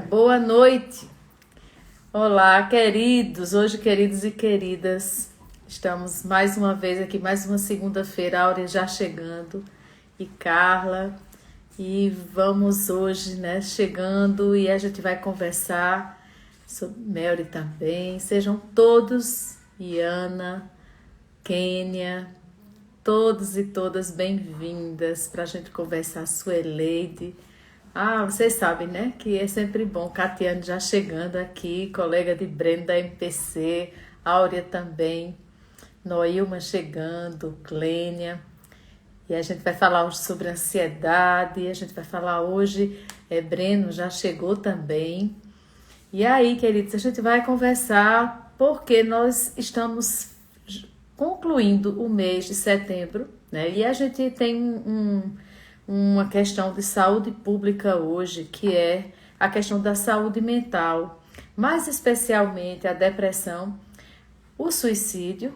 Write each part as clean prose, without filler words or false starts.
Boa noite. Olá, queridos. Hoje, queridos e queridas, estamos mais uma vez aqui, mais uma segunda-feira, Áurea já chegando, e Carla, e vamos hoje, chegando, e a gente vai conversar sobre Mary também. Sejam todos, Iana, Kênia, todos e todas bem-vindas para a gente conversar. Sueleide. Vocês sabem, que é sempre bom. Catiane já chegando aqui, colega de Breno da MPC, Áurea também, Noilma chegando, Clênia. E a gente vai falar hoje sobre ansiedade, a gente vai falar hoje, Breno já chegou também. E aí, queridos, a gente vai conversar porque nós estamos concluindo o mês de setembro, e a gente tem uma questão de saúde pública hoje, que é a questão da saúde mental, mais especialmente a depressão, o suicídio,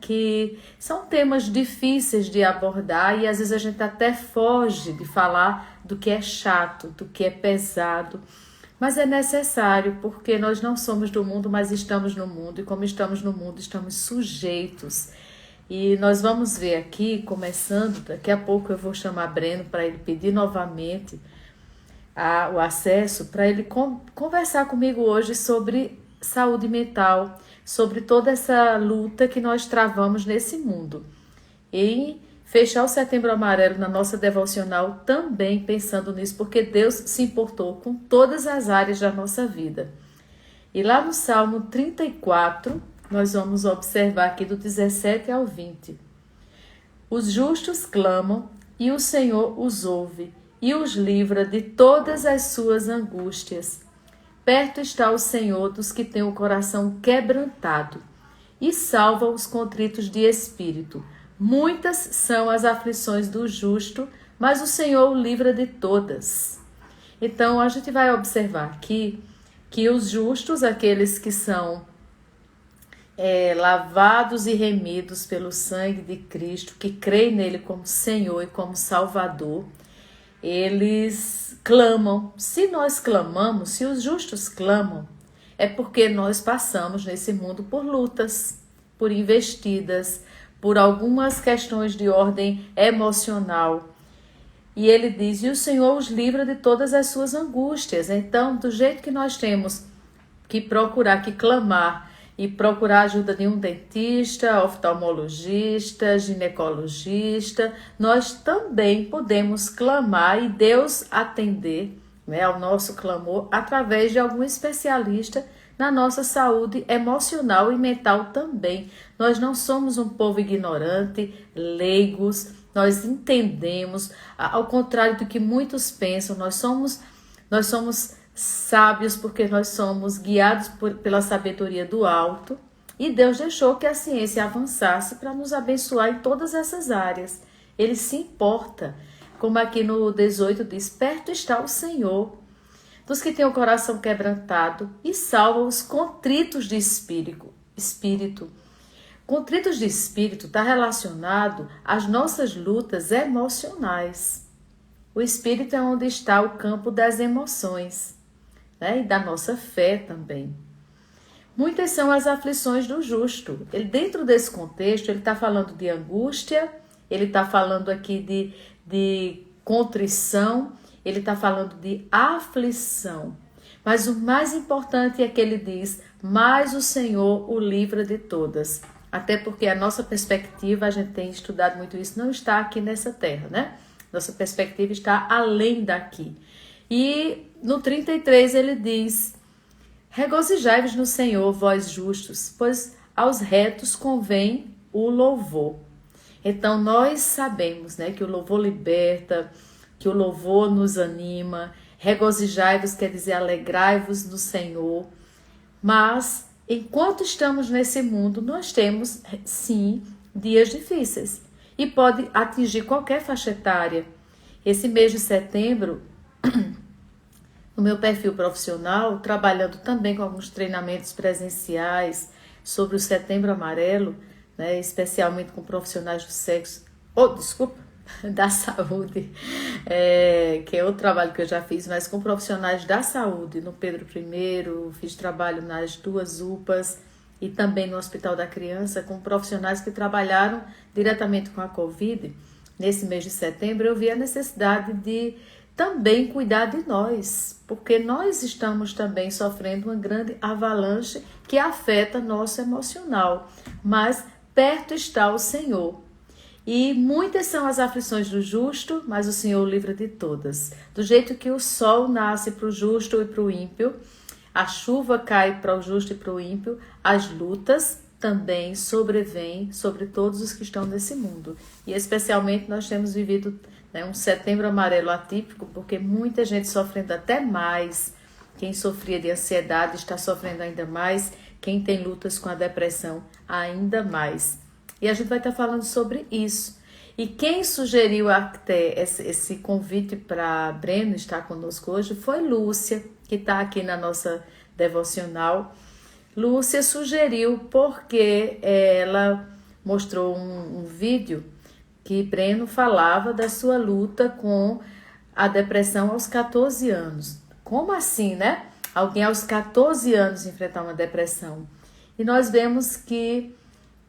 que são temas difíceis de abordar e às vezes a gente até foge de falar do que é chato, do que é pesado, mas é necessário porque nós não somos do mundo, mas estamos no mundo, e como estamos no mundo, estamos sujeitos. E nós vamos ver aqui, começando, daqui a pouco eu vou chamar Breno para ele pedir novamente o acesso, para ele conversar comigo hoje sobre saúde mental, sobre toda essa luta que nós travamos nesse mundo. E fechar o Setembro Amarelo na nossa devocional também pensando nisso, porque Deus se importou com todas as áreas da nossa vida. E lá no Salmo 34, nós vamos observar aqui do 17 ao 20. Os justos clamam e o Senhor os ouve e os livra de todas as suas angústias. Perto está o Senhor dos que têm o coração quebrantado e salva os contritos de espírito. Muitas são as aflições do justo, mas o Senhor o livra de todas. Então, a gente vai observar aqui que os justos, aqueles que são lavados e remidos pelo sangue de Cristo, que creem nele como Senhor e como Salvador, eles clamam. Se nós clamamos, se os justos clamam, é porque nós passamos nesse mundo por lutas, por investidas, por algumas questões de ordem emocional. E ele diz, e o Senhor os livra de todas as suas angústias. Então, do jeito que nós temos que procurar, que clamar, e procurar a ajuda de um dentista, oftalmologista, ginecologista, nós também podemos clamar e Deus atender ao nosso clamor através de algum especialista na nossa saúde emocional e mental também. Nós não somos um povo ignorante, leigos, nós entendemos, ao contrário do que muitos pensam, nós somos sábios porque nós somos guiados pela sabedoria do alto, e Deus deixou que a ciência avançasse para nos abençoar em todas essas áreas. Ele se importa, como aqui no 18 diz, perto está o Senhor dos que têm o coração quebrantado e salva os contritos de espírito. Contritos de espírito está relacionado às nossas lutas emocionais. O espírito é onde está o campo das emoções, e da nossa fé também. Muitas são as aflições do justo. Dentro desse contexto, ele está falando de angústia, ele está falando aqui de contrição, ele está falando de aflição. Mas o mais importante é que ele diz, mas o Senhor o livra de todas. Até porque a nossa perspectiva, a gente tem estudado muito isso, não está aqui nessa terra, Nossa perspectiva está além daqui. E no 33 ele diz, regozijai-vos no Senhor, vós justos, pois aos retos convém o louvor. Então nós sabemos que o louvor liberta, que o louvor nos anima, regozijai-vos quer dizer alegrai-vos no Senhor, mas enquanto estamos nesse mundo nós temos sim dias difíceis e pode atingir qualquer faixa etária. Esse mês de setembro, no meu perfil profissional, trabalhando também com alguns treinamentos presenciais sobre o Setembro Amarelo, especialmente com profissionais do sexo, da saúde, que é outro trabalho que eu já fiz, mas com profissionais da saúde, no Pedro I, fiz trabalho nas duas UPAs e também no Hospital da Criança, com profissionais que trabalharam diretamente com a Covid. Nesse mês de setembro, eu vi a necessidade de também cuidar de nós, porque nós estamos também sofrendo uma grande avalanche que afeta nosso emocional, mas perto está o Senhor. E muitas são as aflições do justo, mas o Senhor o livra de todas. Do jeito que o sol nasce para o justo e para o ímpio, a chuva cai para o justo e para o ímpio, as lutas também sobrevêm sobre todos os que estão nesse mundo. E especialmente nós temos vivido, né, um setembro amarelo atípico, porque muita gente sofrendo até mais. Quem sofria de ansiedade está sofrendo ainda mais. Quem tem lutas com a depressão, ainda mais. E a gente vai estar falando sobre isso. E quem sugeriu até esse convite para Breno estar conosco hoje foi Lúcia, que está aqui na nossa devocional. Lúcia sugeriu porque ela mostrou um vídeo que Breno falava da sua luta com a depressão aos 14 anos. Como assim, né? Alguém aos 14 anos enfrentar uma depressão. E nós vemos que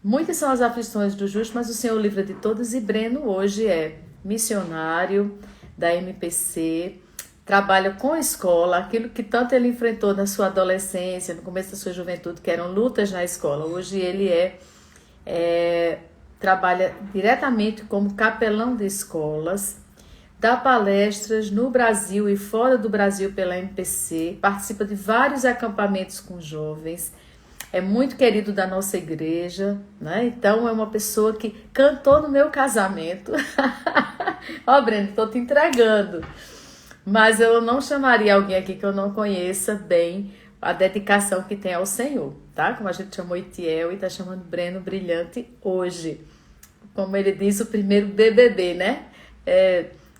muitas são as aflições do justo, mas o Senhor livra de todas. E Breno hoje é missionário da MPC, trabalha com a escola, aquilo que tanto ele enfrentou na sua adolescência, no começo da sua juventude, que eram lutas na escola. Hoje ele trabalha diretamente como capelão de escolas, dá palestras no Brasil e fora do Brasil pela MPC, participa de vários acampamentos com jovens, é muito querido da nossa igreja, né? Então é uma pessoa que cantou no meu casamento. Ó, Breno, tô te entregando. Mas eu não chamaria alguém aqui que eu não conheça bem a dedicação que tem ao Senhor, tá? Como a gente chamou Itiel e tá chamando Breno Brilhante hoje. Como ele diz, o primeiro BBB, né?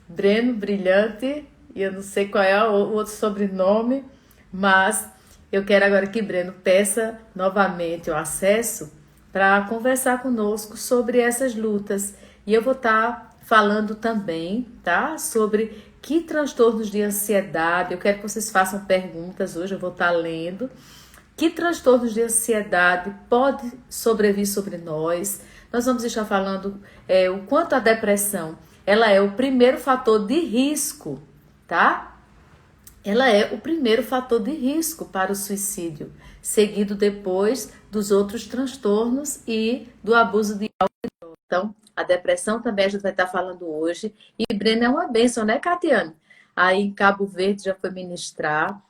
Breno Brilhante, e eu não sei qual é o outro sobrenome, mas eu quero agora que Breno peça novamente o acesso para conversar conosco sobre essas lutas. E eu vou estar falando também, tá? Sobre que transtornos de ansiedade. Eu quero que vocês façam perguntas hoje, eu vou estar lendo. Que transtornos de ansiedade pode sobrevir sobre nós? Nós vamos estar falando o quanto a depressão ela é o primeiro fator de risco, tá? Ela é o primeiro fator de risco para o suicídio, seguido depois dos outros transtornos e do abuso de álcool. Então, a depressão também a gente vai estar falando hoje. E Breno é uma bênção, né, Catiane? Aí em Cabo Verde já foi ministrar.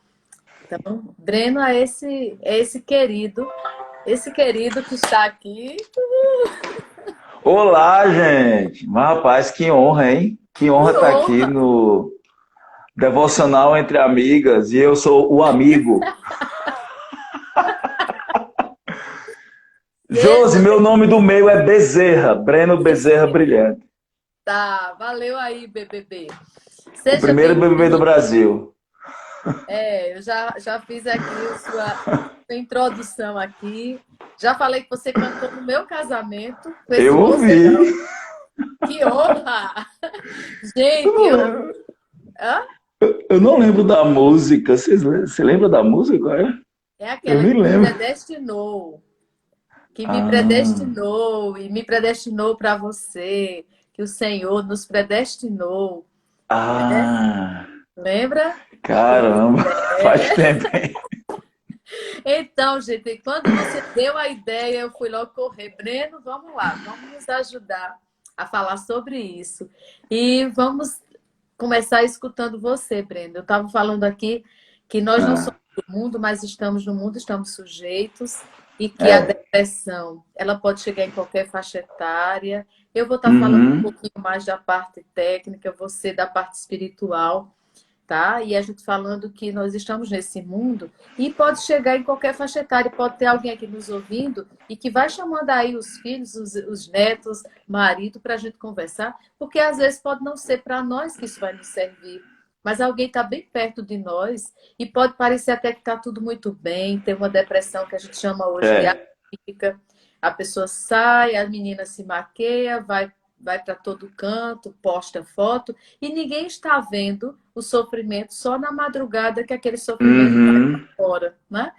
Então, Breno é esse querido que está aqui. Olá, gente! Mas, rapaz, que honra, hein? Que Que honra estar aqui honra! no Devocional entre Amigas e eu sou o amigo. Josi, Seja meu nome do meio é Bezerra, Breno Bezerra Brilhante. Tá, valeu aí, BBB. O Seja primeiro BBB do bem-vindo. Brasil. Eu já fiz aqui a sua introdução aqui. Já falei que você cantou no meu casamento com esse Eu vozeirão. ouvi. Que honra! Gente, Eu, não lembro, hã? eu não lembro da música. Você lembra da música? Qual é? É Eu aquela nem que me lembro. predestinou, que me Ah, predestinou e me predestinou para você, que o Senhor nos predestinou, né? ah, Lembra? Pois caramba, faz é. tempo, hein? Então, gente, quando você deu a ideia, eu fui logo correr. Breno, vamos lá, vamos nos ajudar a falar sobre isso. E vamos começar escutando você, Breno. Eu estava falando aqui que nós não somos Ah, do mundo, mas estamos no mundo, estamos sujeitos, e que a é. depressão, ela pode chegar em qualquer faixa etária. Eu vou estar falando um Uhum. pouquinho mais da parte técnica, você da parte espiritual, tá? E a gente falando que nós estamos nesse mundo e pode chegar em qualquer faixa etária, pode ter alguém aqui nos ouvindo e que vai chamando aí os filhos, os netos, marido, para a gente conversar, porque às vezes pode não ser para nós que isso vai nos servir, mas alguém está bem perto de nós e pode parecer até que está tudo muito bem, tem uma depressão que a gente chama hoje de É. atípica, a pessoa sai, a menina se maqueia, vai vai para todo canto, posta foto, e ninguém está vendo o sofrimento só na madrugada que aquele sofrimento vai Uhum. fora, né?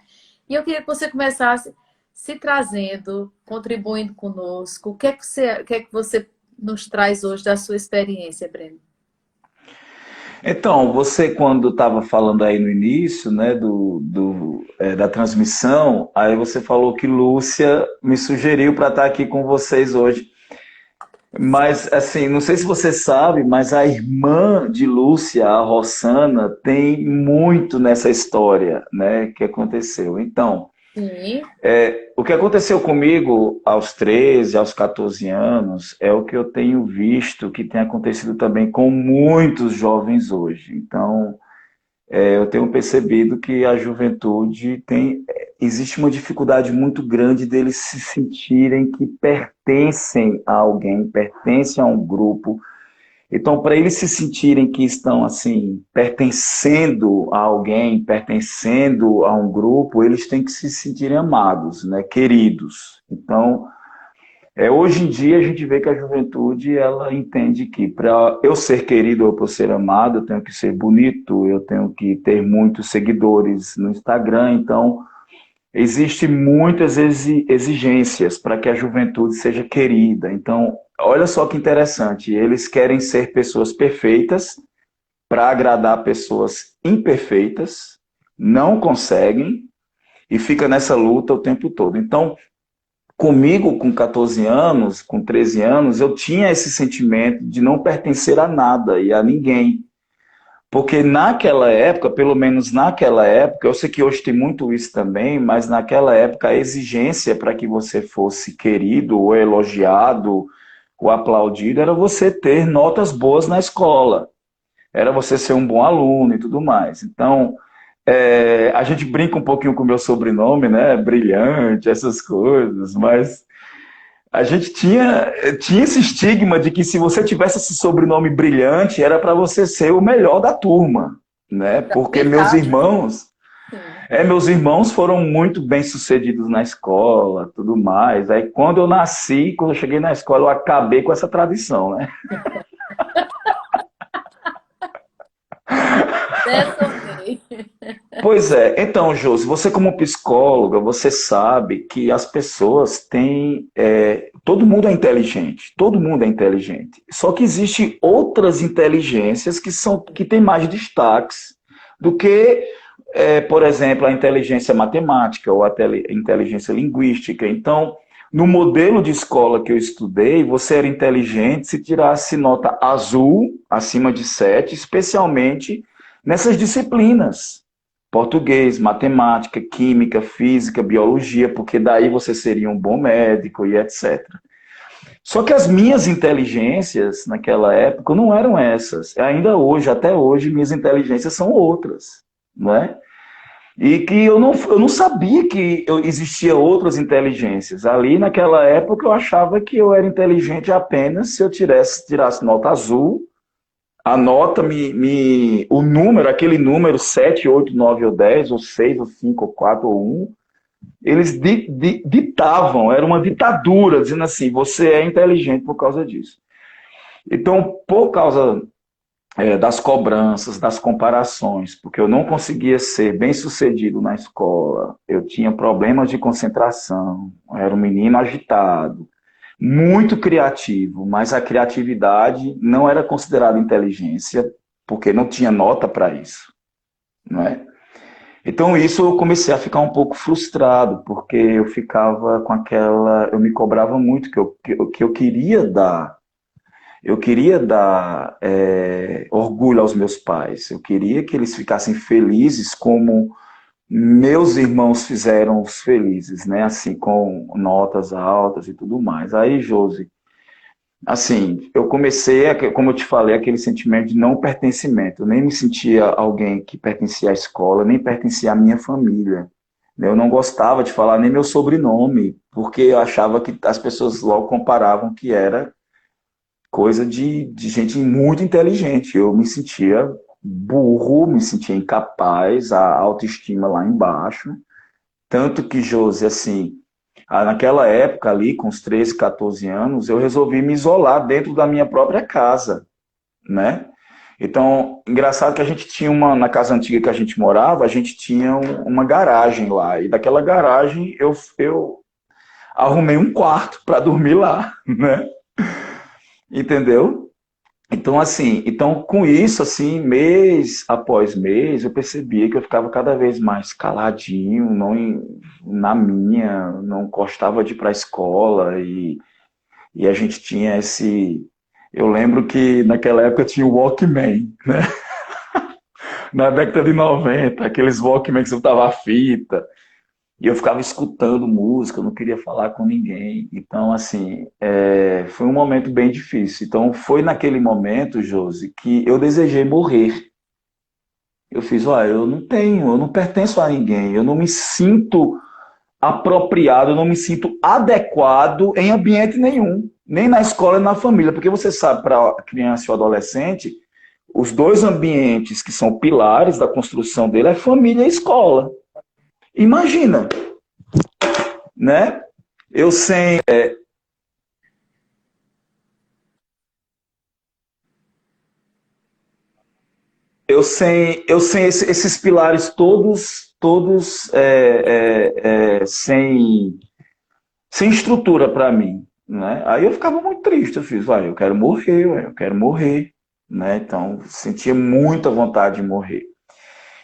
E eu queria que você começasse se trazendo, contribuindo conosco. O que é que você nos traz hoje da sua experiência, Breno? Então, você quando estava falando aí no início, né, da transmissão, aí você falou que Lúcia me sugeriu para estar aqui com vocês hoje. Mas, assim, não sei se você sabe, mas a irmã de Lúcia, a Rossana, tem muito nessa história, né, que aconteceu. Então, Sim, o que aconteceu comigo aos 13, aos 14 anos, é o que eu tenho visto que tem acontecido também com muitos jovens hoje. Então, eu tenho percebido que a juventude tem. Existe uma dificuldade muito grande deles se sentirem que pertencem a alguém, pertencem a um grupo. Então, para eles se sentirem que estão assim, pertencendo a alguém, pertencendo a um grupo, eles têm que se sentirem amados, né, queridos. Então, hoje em dia a gente vê que a juventude ela entende que para eu ser querido ou para eu ser amado, eu tenho que ser bonito, eu tenho que ter muitos seguidores no Instagram. Então, existe muitas exigências para que a juventude seja querida. Então, olha só que interessante, eles querem ser pessoas perfeitas para agradar pessoas imperfeitas, não conseguem e fica nessa luta o tempo todo. Então, comigo, com 14 anos, com 13 anos, eu tinha esse sentimento de não pertencer a nada e a ninguém. Porque naquela época, pelo menos naquela época, eu sei que hoje tem muito isso também, mas naquela época a exigência para que você fosse querido ou elogiado ou aplaudido era você ter notas boas na escola, era você ser um bom aluno e tudo mais. Então, a gente brinca um pouquinho com o meu sobrenome, né? Brilhante, essas coisas, mas a gente tinha esse estigma de que se você tivesse esse sobrenome brilhante, era para você ser o melhor da turma, né? Porque meus verdade. irmãos, Sim. meus irmãos foram muito bem sucedidos na escola, tudo mais. Aí quando eu nasci, quando eu cheguei na escola, eu acabei com essa tradição, né? Detonei. Pois é, então, Josi, você como psicóloga, você sabe que as pessoas têm. Todo mundo é inteligente, todo mundo é inteligente. Só que existem outras inteligências que têm mais destaques do que, por exemplo, a inteligência matemática ou a inteligência linguística. Então, no modelo de escola que eu estudei, você era inteligente se tirasse nota azul, acima de 7, especialmente nessas disciplinas português, matemática, química, física, biologia, porque daí você seria um bom médico e etc. Só que as minhas inteligências naquela época não eram essas. Ainda hoje, até hoje, minhas inteligências são outras, não é? E que eu não sabia que existia outras inteligências. Ali naquela época eu achava que eu era inteligente apenas se eu tirasse nota azul, a nota, o número, aquele número 7, 8, 9 ou 10 ou 6 ou 5 ou 4 ou um, eles ditavam, era uma ditadura, dizendo assim, você é inteligente por causa disso. Então, por causa das cobranças, das comparações, porque eu não conseguia ser bem sucedido na escola, eu tinha problemas de concentração, eu era um menino agitado, muito criativo, mas a criatividade não era considerada inteligência, porque não tinha nota para isso, não é? Então isso eu comecei a ficar um pouco frustrado, porque eu ficava com eu me cobrava muito que eu queria dar. Eu queria dar orgulho aos meus pais. Eu queria que eles ficassem felizes como meus irmãos fizeram os felizes, né? Assim, com notas altas e tudo mais. Aí, Josi, assim, eu comecei, como eu te falei, aquele sentimento de não pertencimento. Eu nem me sentia alguém que pertencia à escola, nem pertencia à minha família. Eu não gostava de falar nem meu sobrenome, porque eu achava que as pessoas logo comparavam que era coisa de gente muito inteligente. Eu me sentia burro, me sentia incapaz, a autoestima lá embaixo. Tanto que, Josi, assim, Naquela época ali, com os 13, 14 anos, eu resolvi me isolar dentro da minha própria casa, né? Então, engraçado que a gente tinha na casa antiga que a gente morava, a gente tinha uma garagem lá. E daquela garagem eu arrumei um quarto para dormir lá, né? Entendeu? Então, assim, então com isso, assim, mês após mês, eu percebia que eu ficava cada vez mais caladinho, na minha, não gostava de ir para a escola e a gente tinha esse. Eu lembro que naquela época tinha o Walkman, né? Na década de 90, aqueles Walkman que você botava a fita, e eu ficava escutando música, eu não queria falar com ninguém. Então, assim, foi um momento bem difícil. Então, foi naquele momento, Josi, que eu desejei morrer. Eu fiz, olha, eu não pertenço a ninguém, eu não me sinto apropriado, eu não me sinto adequado em ambiente nenhum, nem na escola nem na família, porque você sabe, para a criança e o adolescente, os dois ambientes que são pilares da construção dele é família e escola. Imagina, né? Eu sem, eu sem esses pilares todos sem estrutura para mim, né? Aí eu ficava muito triste, eu fiz, vai, eu quero morrer, ué, eu quero morrer, né? Então sentia muita vontade de morrer.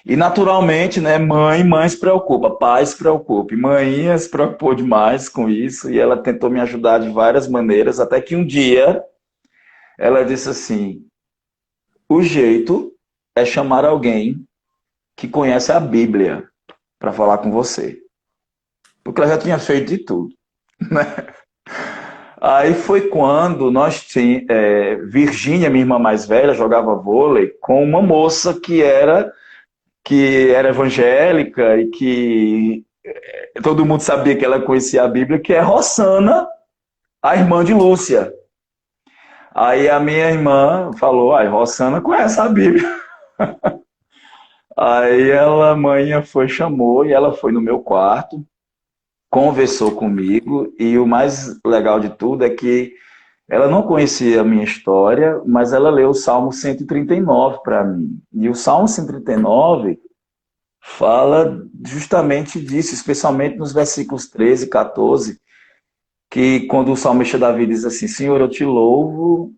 E naturalmente, né, mãe se preocupa, pai se preocupa. E mãinha se preocupou demais com isso e ela tentou me ajudar de várias maneiras, até que um dia ela disse assim: o jeito é chamar alguém que conhece a Bíblia para falar com você. Porque ela já tinha feito de tudo. Aí foi quando Virgínia, minha irmã mais velha, jogava vôlei com uma moça que era evangélica e que todo mundo sabia que ela conhecia a Bíblia, que é Rossana, a irmã de Lúcia. Aí a minha irmã falou, Rossana conhece a Bíblia. Aí ela, a mãe chamou e ela foi no meu quarto, conversou comigo e o mais legal de tudo é que ela não conhecia a minha história, mas ela leu o Salmo 139 para mim. E o Salmo 139 fala justamente disso, especialmente nos versículos 13 e 14, que quando o salmista Davi diz assim: Senhor, eu te louvo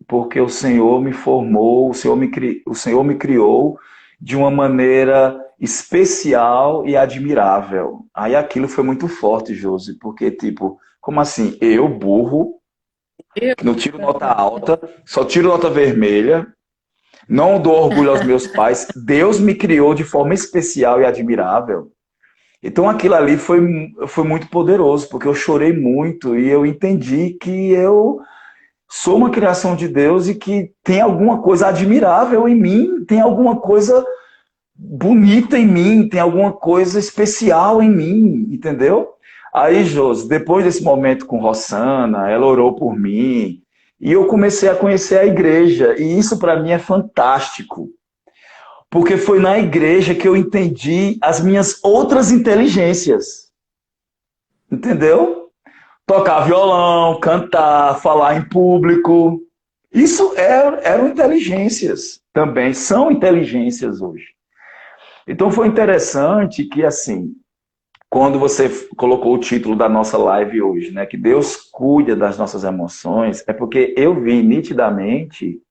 porque o Senhor me formou, o Senhor me criou de uma maneira especial e admirável. Aí aquilo foi muito forte, Josi, porque tipo, como assim? Eu, burro, Eu, que não tiro nota alta, só tiro nota vermelha, não dou orgulho aos meus pais, Deus me criou de forma especial e admirável. Então aquilo ali foi muito poderoso, porque eu chorei muito e eu entendi que eu sou uma criação de Deus e que tem alguma coisa admirável em mim, tem alguma coisa bonita em mim, tem alguma coisa especial em mim, entendeu? Aí, Josi, depois desse momento com Rossana, ela orou por mim e eu comecei a conhecer a igreja e isso para mim é fantástico. Porque foi na igreja que eu entendi as minhas outras inteligências. Entendeu? Tocar violão, cantar, falar em público. Isso eram inteligências também, são inteligências hoje. Então foi interessante que, assim, quando você colocou o título da nossa live hoje, né, que Deus cuida das nossas emoções, é porque eu vi nitidamente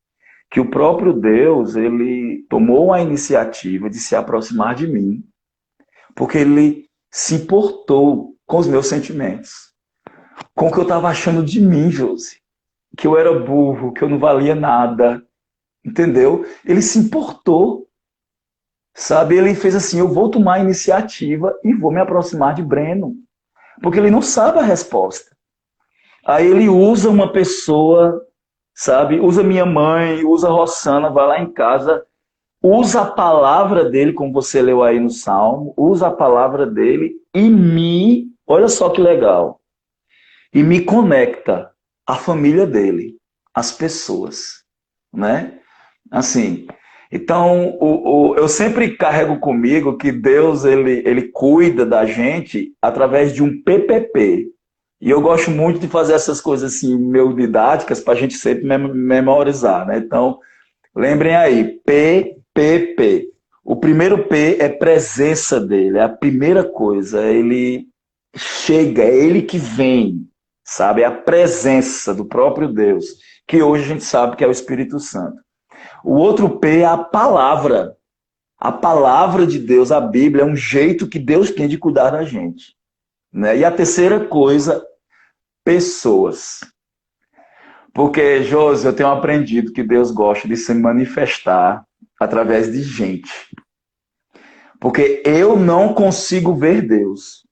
que o próprio Deus, ele tomou a iniciativa de se aproximar de mim, porque ele se importou com os meus sentimentos, com o que eu estava achando de mim, Josi, que eu era burro, que eu não valia nada, entendeu? Ele se importou, sabe? Ele fez assim, eu vou tomar a iniciativa e vou me aproximar de Breno, porque ele não sabe a resposta. Aí ele usa uma pessoa, sabe? Usa minha mãe, usa a Rossana, vai lá em casa, usa a palavra dele, como você leu aí no Salmo, usa a palavra dele olha só que legal, e me conecta à família dele, às pessoas, né? Assim, Então, eu sempre carrego comigo que Deus ele cuida da gente através de um PPP. E eu gosto muito de fazer essas coisas assim, meio didáticas, para a gente sempre memorizar, né? Então, lembrem aí, PPP. O primeiro P é presença dele, é a primeira coisa. Ele chega, é ele que vem, sabe? É a presença do próprio Deus, que hoje a gente sabe que é o Espírito Santo. O outro P é a palavra. A palavra de Deus, a Bíblia, é um jeito que Deus tem de cuidar da gente. Né? E a terceira coisa, pessoas. Porque, Josi, eu tenho aprendido que Deus gosta de se manifestar através de gente. Porque eu não consigo ver Deus.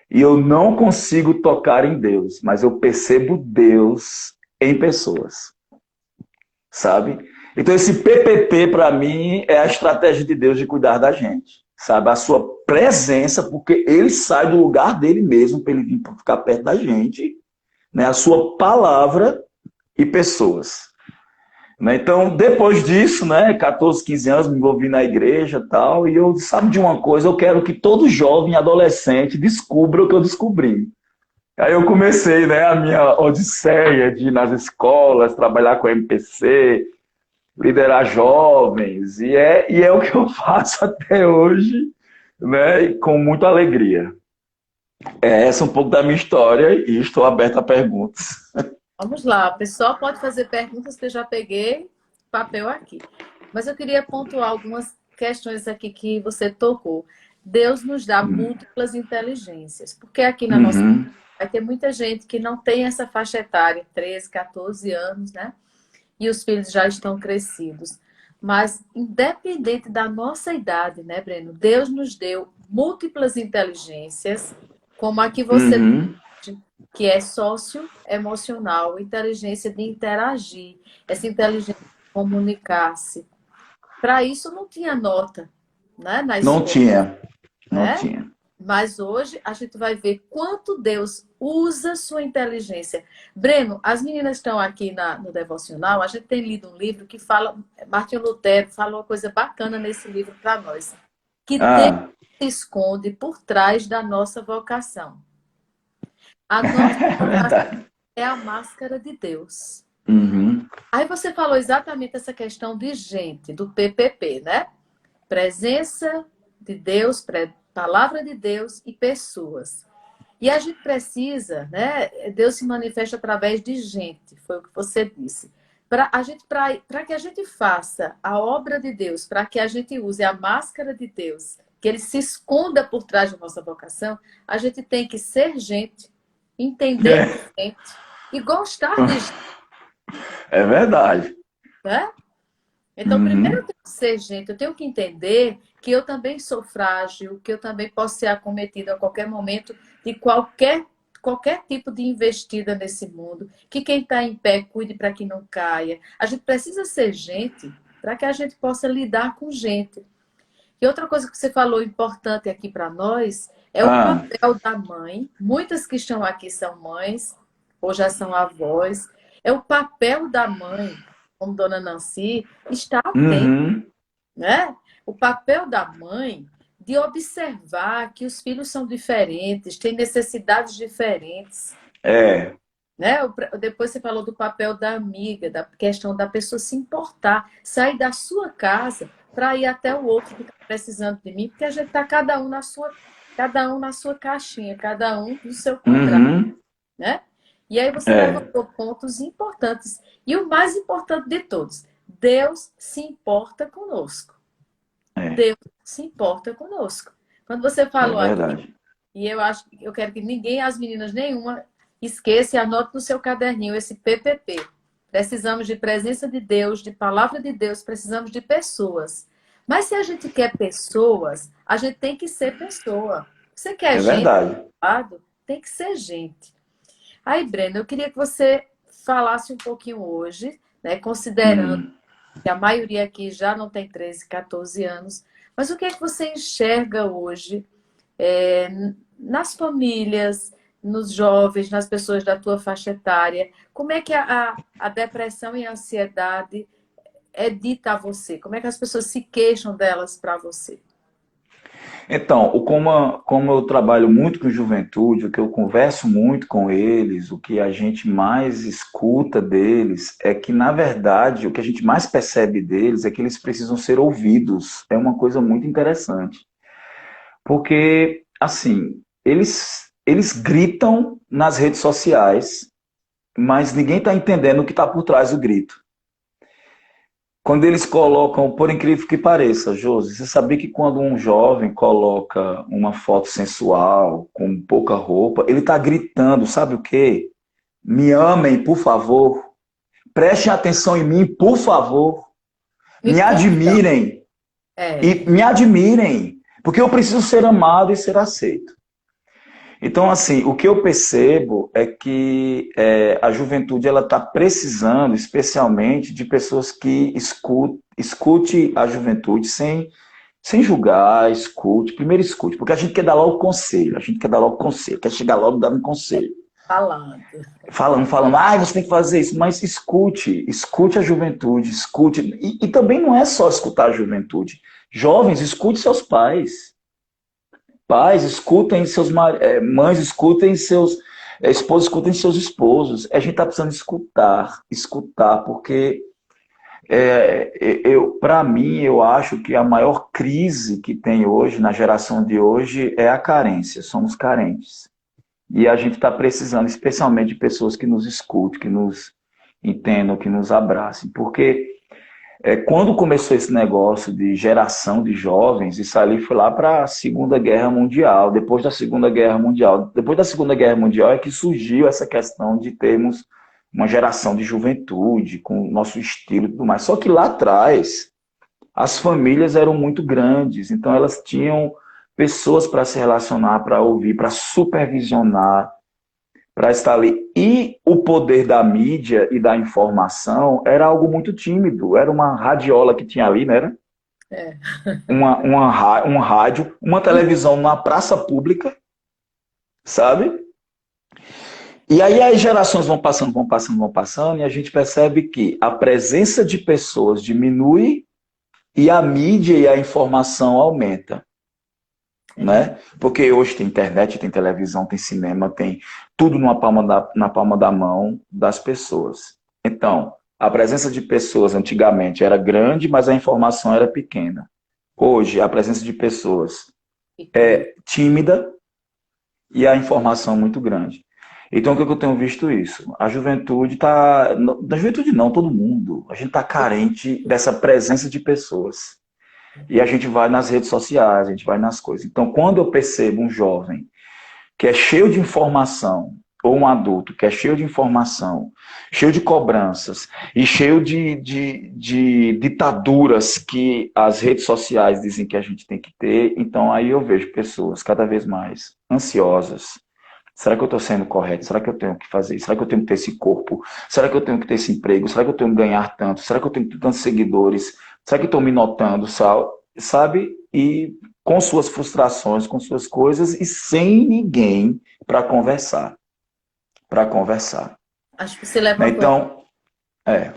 E eu não consigo tocar em Deus. Mas eu percebo Deus em pessoas. Sabe? Então, esse PPP, para mim, é a estratégia de Deus de cuidar da gente. Sabe? A sua presença, porque ele sai do lugar dele mesmo para ele vir ficar perto da gente. Né? A sua palavra e pessoas. Né? Então, depois disso, né, 14, 15 anos, me envolvi na igreja e tal, e eu, sabe de uma coisa, eu quero que todo jovem adolescente descubra o que eu descobri. Aí eu comecei, né, a minha odisseia de ir nas escolas, trabalhar com MPC, liderar jovens, e é o que eu faço até hoje, né, com muita alegria. É essa um pouco da minha história e estou aberto a perguntas. Vamos lá, o pessoal pode fazer perguntas que eu já peguei papel aqui. Mas eu queria pontuar algumas questões aqui que você tocou. Deus nos dá múltiplas inteligências, porque aqui na nossa Uhum, vai ter muita gente que não tem essa faixa etária, 13, 14 anos, né? E os filhos já estão crescidos. Mas, independente da nossa idade, né, Breno? Deus nos deu múltiplas inteligências, como a que você uhum, que é socioemocional, inteligência de interagir, essa inteligência de comunicar-se. Para isso não tinha nota, né, na não escola, tinha, não né? tinha. Mas hoje a gente vai ver quanto Deus usa sua inteligência. Breno, as meninas estão aqui no devocional, a gente tem lido um livro que fala, Martinho Lutero fala uma coisa bacana nesse livro para nós, que Deus Ah, se esconde por trás da nossa vocação. A nossa é vocação verdade. é a máscara de Deus. Uhum, Aí você falou exatamente essa questão de gente, do PPP, né? Presença de Deus, palavra de Deus e pessoas. E a gente precisa, né? Deus se manifesta através de gente, foi o que você disse. Para que a gente faça a obra de Deus, para que a gente use a máscara de Deus, que ele se esconda por trás da nossa vocação, a gente tem que ser gente, entender de é, gente e gostar de gente, é verdade. né? Então, primeiro eu Uhum, tenho que ser gente, eu tenho que entender que eu também sou frágil, que eu também posso ser acometida a qualquer momento de qualquer tipo de investida nesse mundo, que quem está em pé cuide para que não caia. A gente precisa ser gente para que a gente possa lidar com gente. E outra coisa que você falou importante aqui para nós é o ah, papel da mãe. Muitas que estão aqui são mães, ou já são avós. É o papel da mãe, como Dona Nancy, está atenta, uhum, né? O papel da mãe de observar que os filhos são diferentes, têm necessidades diferentes, é, né? Depois você falou do papel da amiga, da questão da pessoa se importar, sair da sua casa para ir até o outro que está precisando de mim, porque a gente está cada um na sua caixinha, cada um no seu quadrado, uhum, né? E aí você é, levantou pontos importantes. E o mais importante de todos, Deus se importa conosco. é, Deus se importa conosco. Quando você é falou aqui, verdade. e eu quero que ninguém, as meninas nenhuma, esqueça e anote no seu caderninho esse PPP. Precisamos de presença de Deus, de palavra de Deus, precisamos de pessoas. Mas se a gente quer pessoas, a gente tem que ser pessoa. Você quer É gente do verdade. lado? Tem que ser gente. Aí, Breno, eu queria que você falasse um pouquinho hoje, né, considerando Hum, que a maioria aqui já não tem 13, 14 anos, mas o que é que você enxerga hoje é, nas famílias, nos jovens, nas pessoas da tua faixa etária? Como é que a depressão e a ansiedade é dita a você? Como é que as pessoas se queixam delas para você? Então, como eu trabalho muito com juventude, o que eu converso muito com eles, o que a gente mais escuta deles, é que, na verdade, o que a gente mais percebe deles é que eles precisam ser ouvidos. É uma coisa muito interessante. Porque, assim, eles gritam nas redes sociais, mas ninguém está entendendo o que está por trás do grito. Quando eles colocam, por incrível que pareça, Josi, você sabia que quando um jovem coloca uma foto sensual, com pouca roupa, ele está gritando, sabe o quê? Me amem, por favor. Prestem atenção em mim, por favor. Me Me curtam. admirem. É. E me admirem. Porque eu preciso ser amado e ser aceito. Então, assim, o que eu percebo é que a juventude ela está precisando, especialmente, de pessoas que escute a juventude sem julgar, escute. Primeiro escute, porque a gente quer dar logo conselho, a gente quer dar logo conselho, quer chegar logo dando conselho. Falando. Falando, você tem que fazer isso, mas escute a juventude, escute. E também não é só escutar a juventude. Jovens, escute seus pais. Pais, escutem mães, escutem seus esposos, escutem seus esposos. A gente está precisando escutar, porque para mim, eu acho que a maior crise que tem hoje, na geração de hoje, é a carência. Somos carentes. E a gente está precisando, especialmente, de pessoas que nos escutem, que nos entendam, que nos abracem. Porque quando começou esse negócio de geração de jovens, isso ali foi lá para a Segunda Guerra Mundial. Depois da Segunda Guerra Mundial é que surgiu essa questão de termos uma geração de juventude, com o nosso estilo e tudo mais. Só que lá atrás, as famílias eram muito grandes, então elas tinham pessoas para se relacionar, para ouvir, para supervisionar, para estar ali. E o poder da mídia e da informação era algo muito tímido. Era uma radiola que tinha ali, né? É. Um rádio, uma televisão na praça pública, sabe? E aí as gerações vão passando, e a gente percebe que a presença de pessoas diminui e a mídia e a informação aumenta. Né? Porque hoje tem internet, tem televisão, tem cinema, tem tudo na palma da mão das pessoas. Então, a presença de pessoas antigamente era grande, mas a informação era pequena. Hoje, a presença de pessoas Pequeno. é tímida e a informação muito grande. Então, o que eu tenho visto isso? A juventude está. Da juventude não, todo mundo. A gente está carente dessa presença de pessoas. E a gente vai nas redes sociais, a gente vai nas coisas. Então, quando eu percebo um jovem que é cheio de informação, ou um adulto que é cheio de informação, cheio de cobranças e cheio de ditaduras que as redes sociais dizem que a gente tem que ter, então aí eu vejo pessoas cada vez mais ansiosas. Será que eu estou sendo correto? Será que eu tenho que fazer isso? Será que eu tenho que ter esse corpo? Será que eu tenho que ter esse emprego? Será que eu tenho que ganhar tanto? Será que eu tenho que ter tantos seguidores? Será que estão me notando, sabe? E com suas frustrações, com suas coisas, e sem ninguém para conversar. Para conversar. Acho que você Né? levantou. Então, é.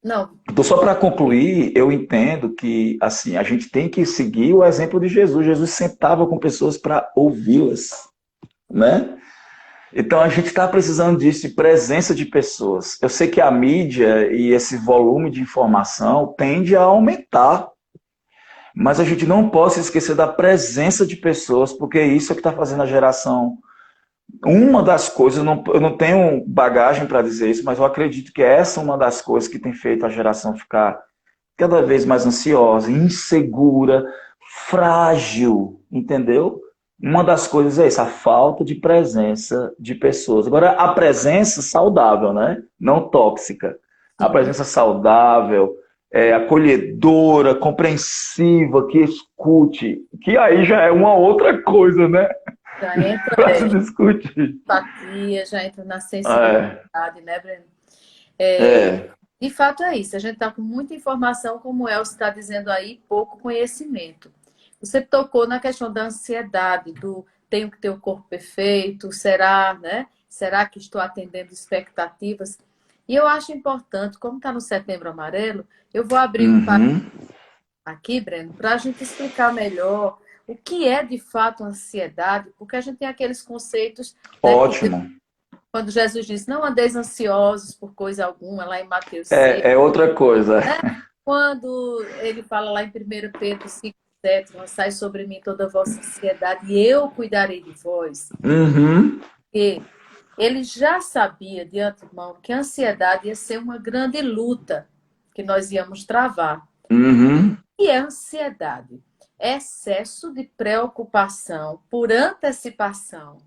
Não, Então, só para concluir, eu entendo que assim a gente tem que seguir o exemplo de Jesus. Jesus sentava com pessoas para ouvi-las, né? Então a gente está precisando disso, de presença de pessoas. Eu sei que a mídia e esse volume de informação tende a aumentar, mas a gente não pode se esquecer da presença de pessoas, porque isso é o que está fazendo a geração. Uma das coisas, eu não tenho bagagem para dizer isso, mas eu acredito que essa é uma das coisas que tem feito a geração ficar cada vez mais ansiosa, insegura, frágil, entendeu? Uma das coisas é essa, a falta de presença de pessoas. Agora, a presença saudável, né? Não tóxica. A sim. presença saudável, acolhedora, compreensiva, que escute, que aí já é uma outra coisa, né? Já entra Para se discutir. empatia, já entra na É, sensibilidade, né, Breno? É, é, de fato é isso. A gente está com muita informação, como o Elcio está dizendo aí, pouco conhecimento. Você tocou na questão da ansiedade, do tenho que ter o corpo perfeito, será, né? Será que estou atendendo expectativas? E eu acho importante, como está no Setembro Amarelo, eu vou abrir um papo Uhum. aqui, Breno, para a gente explicar melhor o que é de fato ansiedade, porque a gente tem aqueles conceitos, né, que Ótimo. quando Jesus disse, não andeis ansiosos por coisa alguma, lá em Mateus 6, É outra coisa. quando ele fala lá em 1 Pedro 5:7, lançai sobre mim toda a vossa ansiedade e eu cuidarei de vós, Uhum. porque ele já sabia de antemão que a ansiedade ia ser uma grande luta que nós íamos travar. Uhum. E é ansiedade? Excesso de preocupação por antecipação.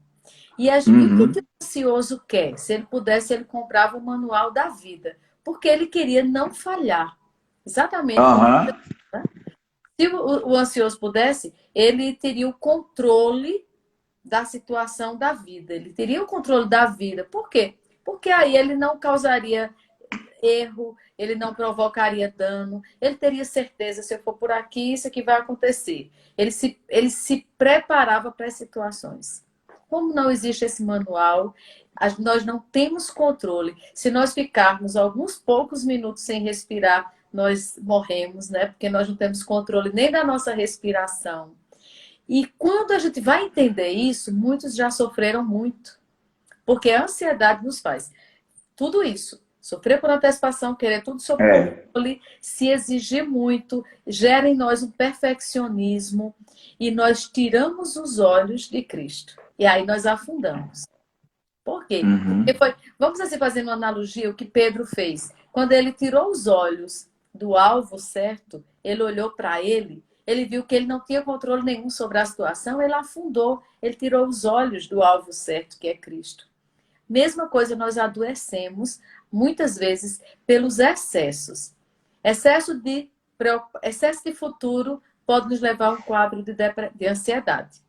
E o que, que o Uhum. ansioso quer? Se ele pudesse, ele comprava o manual da vida, porque ele queria não falhar. Exatamente como Aham. né? Se o ansioso pudesse, ele teria o controle da situação da vida. Ele teria o controle da vida. Por quê? Porque aí ele não causaria erro, ele não provocaria dano, ele teria certeza, se eu for por aqui, isso aqui vai acontecer. Ele se preparava para as situações. Como não existe esse manual, nós não temos controle. Se nós ficarmos alguns poucos minutos sem respirar, nós morremos, né? Porque nós não temos controle nem da nossa respiração. E quando a gente vai entender isso, muitos já sofreram muito. Porque a ansiedade nos faz tudo isso. Sofrer por antecipação, querer tudo sob É. controle, se exigir muito, gera em nós um perfeccionismo e nós tiramos os olhos de Cristo. E aí nós afundamos. Por quê? Porque Uhum. foi, vamos assim fazer uma analogia, o que Pedro fez. Quando ele tirou os olhos do alvo certo, ele olhou para ele viu que ele não tinha controle nenhum sobre a situação, ele afundou, ele tirou os olhos do alvo certo, que é Cristo. Mesma coisa, nós adoecemos muitas vezes pelos excessos. Excesso de futuro pode nos levar a um quadro de ansiedade.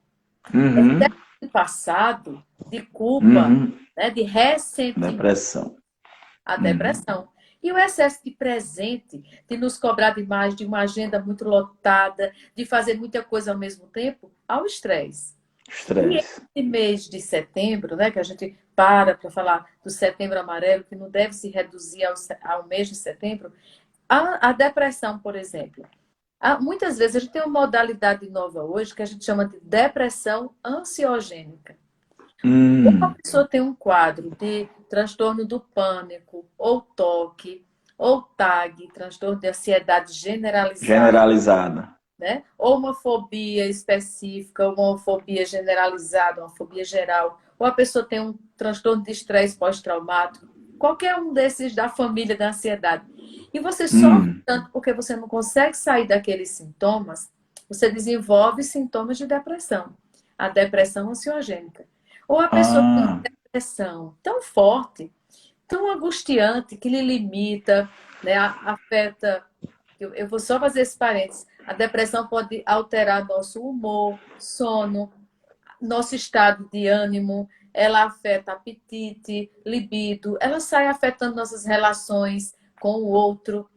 Excesso Uhum. de passado, de culpa, Uhum. né, de ressentimento, Depressão. a Uhum. depressão. E o excesso de presente, de nos cobrar demais, de uma agenda muito lotada, de fazer muita coisa ao mesmo tempo, ao estresse. E Estresse. esse mês de setembro, né, que a gente para falar do setembro amarelo, que não deve se reduzir ao mês de setembro, a depressão, por exemplo. Muitas vezes a gente tem uma modalidade nova hoje que a gente chama de depressão ansiogênica. Ou a Hum. pessoa tem um quadro de transtorno do pânico, ou toque, ou TAG, transtorno de ansiedade generalizada, Generalizada. né? Ou uma fobia específica, uma fobia generalizada, uma fobia geral, ou a pessoa tem um transtorno de estresse pós-traumático, qualquer um desses da família da ansiedade. E você sofre Hum. tanto porque você não consegue sair daqueles sintomas, você desenvolve sintomas de depressão, a depressão ansiogênica. Ou a pessoa tem uma Ah. depressão tão forte, tão angustiante, que lhe limita, né, afeta. Eu vou só fazer esse parênteses. A depressão pode alterar nosso humor, sono, nosso estado de ânimo, ela afeta apetite, libido, ela sai afetando nossas relações com o outro,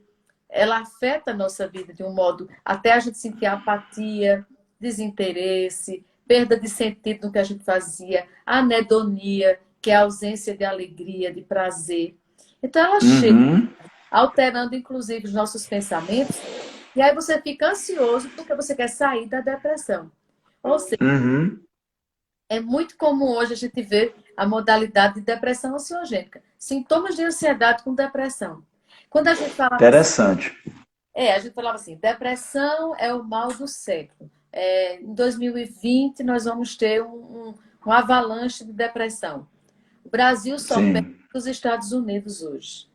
ela afeta a nossa vida de um modo até a gente sentir apatia, desinteresse, perda de sentido no que a gente fazia, anedonia, que é a ausência de alegria, de prazer. Então ela chega Uhum. alterando inclusive os nossos pensamentos, e aí você fica ansioso porque você quer sair da depressão. Ou seja, Uhum. é muito comum hoje a gente ver a modalidade de depressão ansiogênica, sintomas de ansiedade com depressão. Quando a gente falava assim, Interessante. a gente falava assim, depressão é o mal do século. Em 2020 nós vamos ter um avalanche de depressão. O Brasil só perde Sim. os Estados Unidos hoje.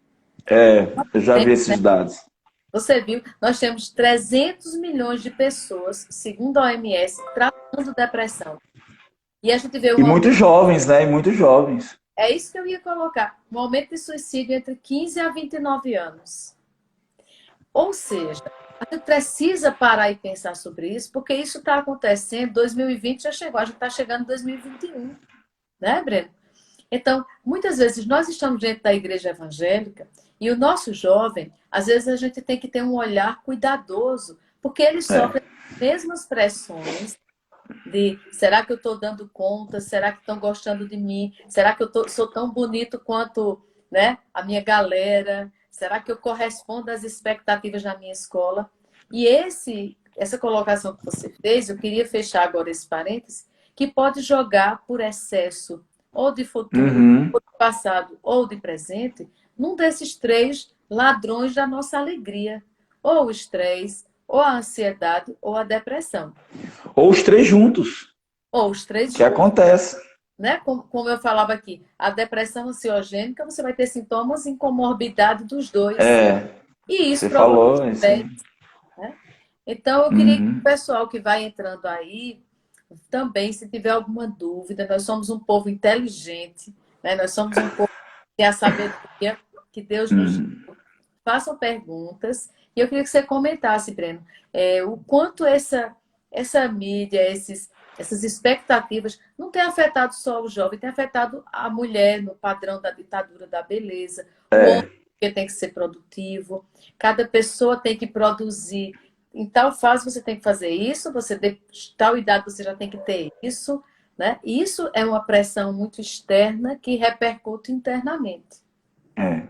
Eu já vi esses dados. Você viu, nós temos 300 milhões de pessoas, segundo a OMS, tratando depressão. E a gente vê E um muitos aumento, jovens, né? E muitos jovens. é isso que eu ia colocar, um aumento de suicídio entre 15 a 29 anos. Ou seja, a gente precisa parar e pensar sobre isso, porque isso está acontecendo, 2020 já chegou, a gente está chegando em 2021, né, Breno? Então, muitas vezes nós estamos dentro da igreja evangélica e o nosso jovem, às vezes a gente tem que ter um olhar cuidadoso, porque ele É. sofre as mesmas pressões de será que eu estou dando conta? Será que estão gostando de mim? Será que sou tão bonito quanto né? A minha galera? Será que eu correspondo às expectativas da minha escola? E essa colocação que você fez, eu queria fechar agora esse parêntese, que pode jogar por excesso ou de futuro, Uhum. ou de passado, ou de presente, num desses três ladrões da nossa alegria, ou o estresse, ou a ansiedade, ou a depressão, Ou os três juntos, ou os três que juntos, acontece. né? Como eu falava aqui, a depressão ansiogênica, você vai ter sintomas em comorbidade dos dois. É, E isso você provoca falou isso aí. estresse, né? Então, eu queria que o Uhum. pessoal que vai entrando aí, também, se tiver alguma dúvida, nós somos um povo inteligente, né? Nós somos um povo que tem a sabedoria que Deus nos Uhum. deu. Façam perguntas. E eu queria que você comentasse, Breno, o quanto essa mídia, essas expectativas, não tem afetado só o jovem, tem afetado a mulher no padrão da ditadura da beleza, o homem É, que tem que ser produtivo, cada pessoa tem que produzir. Em tal fase você tem que fazer isso, você de tal idade você já tem que ter isso, né? Isso é uma pressão muito externa que repercute internamente. é.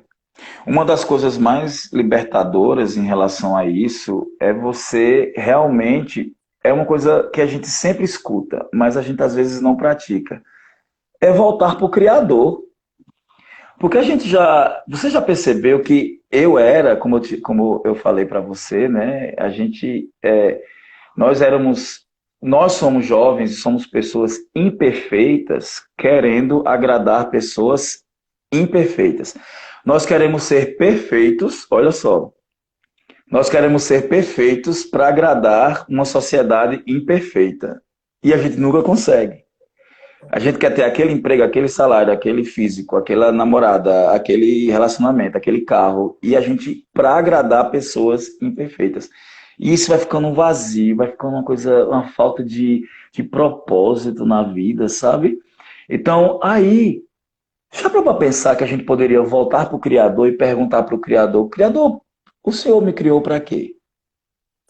Uma das coisas mais libertadoras em relação a isso é você realmente. É uma coisa que a gente sempre escuta, mas a gente às vezes não pratica. É voltar para o Criador. Porque a gente já. Você já percebeu que eu era, como eu falei para você, né? A gente. Nós éramos. Nós somos jovens, somos pessoas imperfeitas, querendo agradar pessoas imperfeitas. Nós queremos ser perfeitos, olha só. Nós queremos ser perfeitos para agradar uma sociedade imperfeita. E a gente nunca consegue. A gente quer ter aquele emprego, aquele salário, aquele físico, aquela namorada, aquele relacionamento, aquele carro. E a gente, para agradar pessoas imperfeitas. E isso vai ficando um vazio, vai ficando uma coisa, uma falta de propósito na vida, sabe? Então, aí, já para pensar que a gente poderia voltar para o Criador e perguntar para o Criador, o Senhor me criou para quê?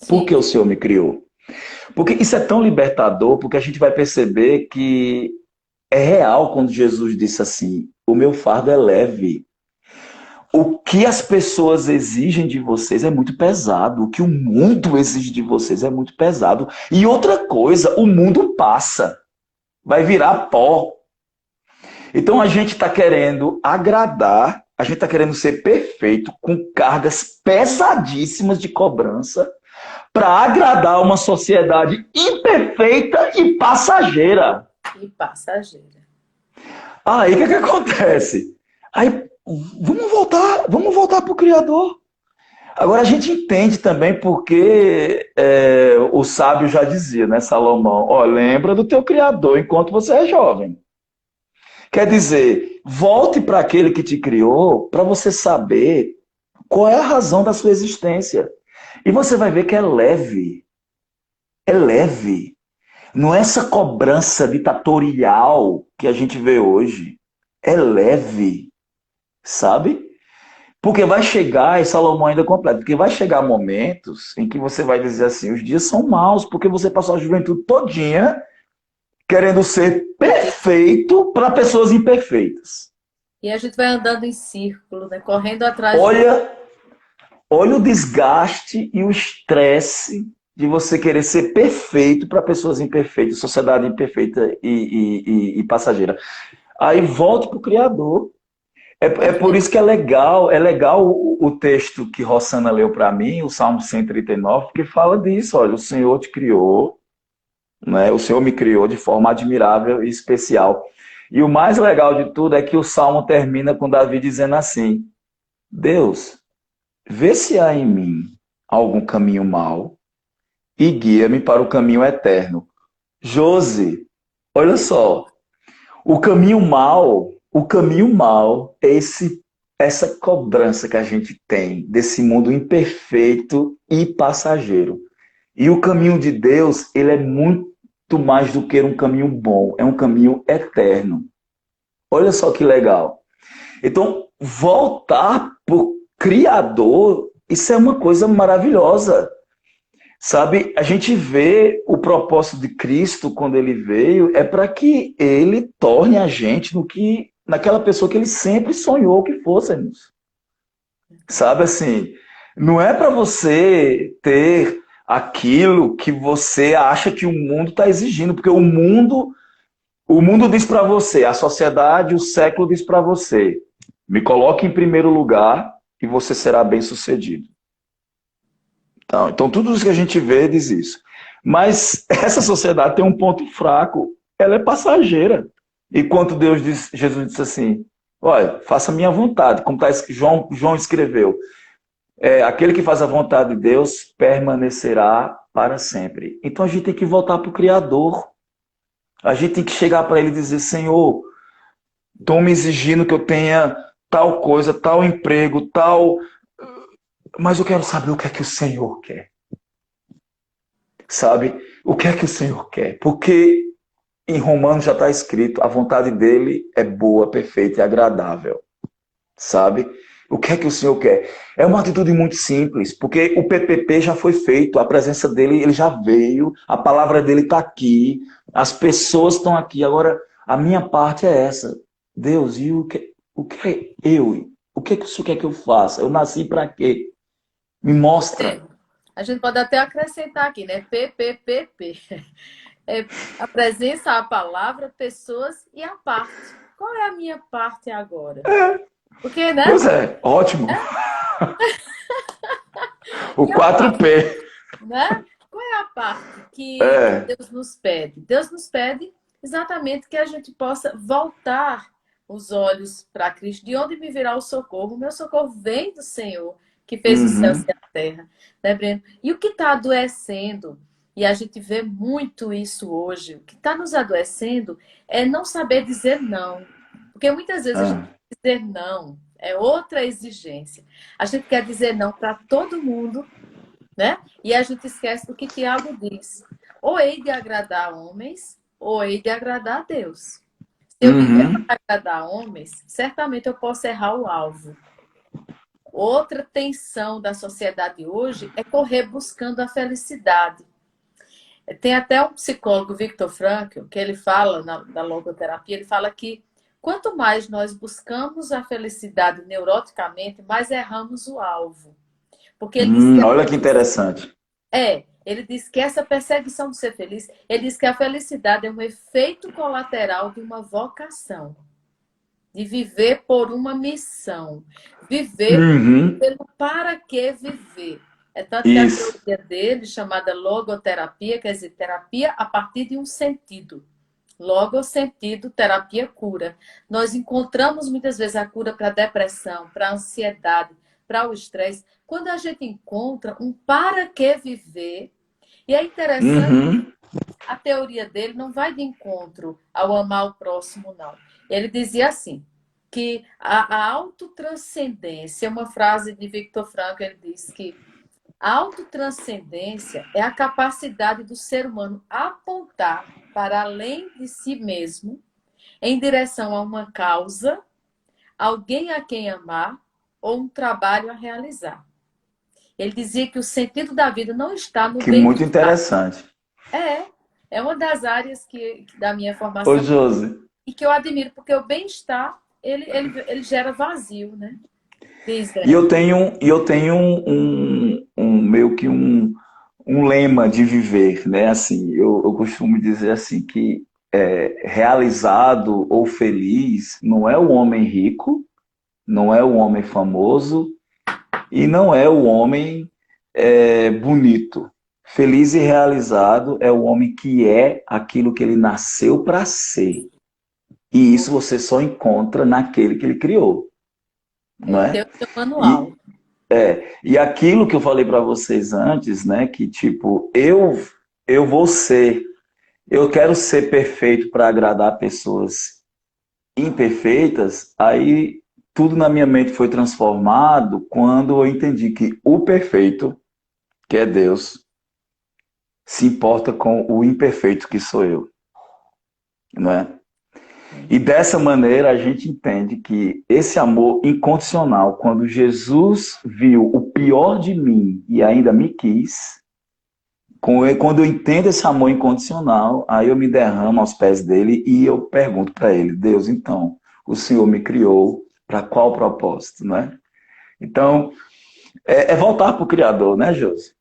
Por Sim, que o Senhor me criou? Porque isso é tão libertador, porque a gente vai perceber que é real quando Jesus disse assim: o meu fardo é leve. O que as pessoas exigem de vocês é muito pesado. O que o mundo exige de vocês é muito pesado. E outra coisa, o mundo passa, vai virar pó. Então a gente está querendo agradar, a gente está querendo ser perfeito, com cargas pesadíssimas de cobrança, para agradar uma sociedade imperfeita e passageira. e passageira. Aí o que acontece? Aí vamos voltar para o Criador. Agora a gente entende também porque o sábio já dizia, né, Salomão? Ó, lembra do teu Criador enquanto você é jovem. Quer dizer, volte para aquele que te criou para você saber qual é a razão da sua existência. E você vai ver que é leve. É leve. Não é essa cobrança ditatorial que a gente vê hoje. É leve, sabe? Porque vai chegar, e Salomão ainda completa, porque vai chegar momentos em que você vai dizer assim, os dias são maus, porque você passou a juventude todinha querendo ser perfeito para pessoas imperfeitas. E a gente vai andando em círculo, né? Correndo atrás de um. Olha, olha o desgaste e o estresse de você querer ser perfeito para pessoas imperfeitas, sociedade imperfeita e passageira. Aí volte para o Criador. É por isso que é legal o texto que Rossana leu para mim, o Salmo 139, porque fala disso, olha, o Senhor te criou, né? O Senhor me criou de forma admirável e especial. E o mais legal de tudo é que o Salmo termina com Davi dizendo assim: Deus, vê se há em mim algum caminho mau e guia-me para o caminho eterno. Josi, olha só, o caminho mal é essa cobrança que a gente tem desse mundo imperfeito e passageiro. E o caminho de Deus, ele é muito mais do que um caminho bom, é um caminho eterno. Olha só que legal. Então, voltar para o Criador, isso é uma coisa maravilhosa. Sabe, a gente vê o propósito de Cristo quando ele veio, é para que ele torne a gente naquela pessoa que ele sempre sonhou que fôssemos. Sabe assim, não é para você ter aquilo que você acha que o mundo está exigindo, porque o mundo diz para você, a sociedade, o século diz para você, me coloque em primeiro lugar e você será bem-sucedido. Então, tudo isso que a gente vê diz isso. Mas essa sociedade tem um ponto fraco, ela é passageira. Enquanto Jesus disse assim, olha, faça a minha vontade, como João escreveu, aquele que faz a vontade de Deus permanecerá para sempre. Então a gente tem que voltar para o Criador. A gente tem que chegar para ele e dizer, Senhor, estão me exigindo que eu tenha tal coisa, tal emprego, tal... Mas eu quero saber o que é que o Senhor quer. Sabe? O que é que o Senhor quer? Porque em Romanos já está escrito, a vontade dele é boa, perfeita e agradável. Sabe? O que é que o Senhor quer? É uma atitude muito simples, porque o PPP já foi feito, a presença dele, ele já veio, a palavra dele está aqui, as pessoas estão aqui. Agora, a minha parte é essa. Deus, e o que é eu? O que é que o Senhor quer que eu faça? Eu nasci para quê? Me mostra. A gente pode até acrescentar aqui, né? PPPP. A presença, a palavra, pessoas e a parte. Qual é a minha parte agora? Porque, né? Pois é, ótimo. O 4P. Né? Qual é a parte que Deus nos pede? Deus nos pede exatamente que a gente possa voltar os olhos para Cristo. De onde me virá o socorro? O meu socorro vem do Senhor, que fez os céus e a terra. Né, Breno? E o que está adoecendo, e a gente vê muito isso hoje, o que está nos adoecendo é não saber dizer não. Porque muitas vezes a gente quer dizer não, é outra exigência. A gente quer dizer não para todo mundo, né? E a gente esquece do que Tiago diz. Ou hei de agradar homens, ou hei de agradar a Deus. Se eu viver para agradar homens, certamente eu posso errar o alvo. Outra tensão da sociedade hoje é correr buscando a felicidade. Tem até um psicólogo, Viktor Frankl, que ele fala na logoterapia, ele fala que quanto mais nós buscamos a felicidade neuroticamente, mais erramos o alvo. Porque ele diz que olha que interessante. ele diz que essa perseguição de ser feliz, ele diz que a felicidade é um efeito colateral de uma vocação. De viver por uma missão. Viver pelo para que viver. É tanto que a teoria dele, chamada logoterapia, quer dizer, terapia a partir de um sentido. Logo, sentido, terapia, cura. Nós encontramos muitas vezes a cura para a depressão, para a ansiedade, para o estresse, quando a gente encontra um para que viver. E é interessante, a teoria dele não vai de encontro ao amar o próximo, não. Ele dizia assim, que a autotranscendência, uma frase de Viktor Frankl, ele diz que a autotranscendência é a capacidade do ser humano apontar para além de si mesmo, em direção a uma causa, alguém a quem amar ou um trabalho a realizar. Ele dizia que o sentido da vida não está no bem-estar. Muito interessante. É uma das áreas da minha formação. Ô, Josi. E que eu admiro, porque o bem-estar, ele gera vazio, né? E eu tenho meio que um lema de viver, né? Assim, eu costumo dizer assim que realizado ou feliz não é o homem rico, não é o homem famoso e não é o homem bonito. Feliz e realizado é o homem que é aquilo que ele nasceu para ser. E isso você só encontra naquele que ele criou. Não é? Tem o seu manual. E aquilo que eu falei para vocês antes, né? Que tipo, eu quero ser perfeito para agradar pessoas imperfeitas, aí tudo na minha mente foi transformado quando eu entendi que o perfeito, que é Deus, se importa com o imperfeito que sou eu. Não é? E dessa maneira a gente entende que esse amor incondicional, quando Jesus viu o pior de mim e ainda me quis, quando eu entendo esse amor incondicional, aí eu me derramo aos pés dele e eu pergunto para ele, Deus, então, o Senhor me criou, para qual propósito, né? Então, é voltar para o Criador, né, Josi?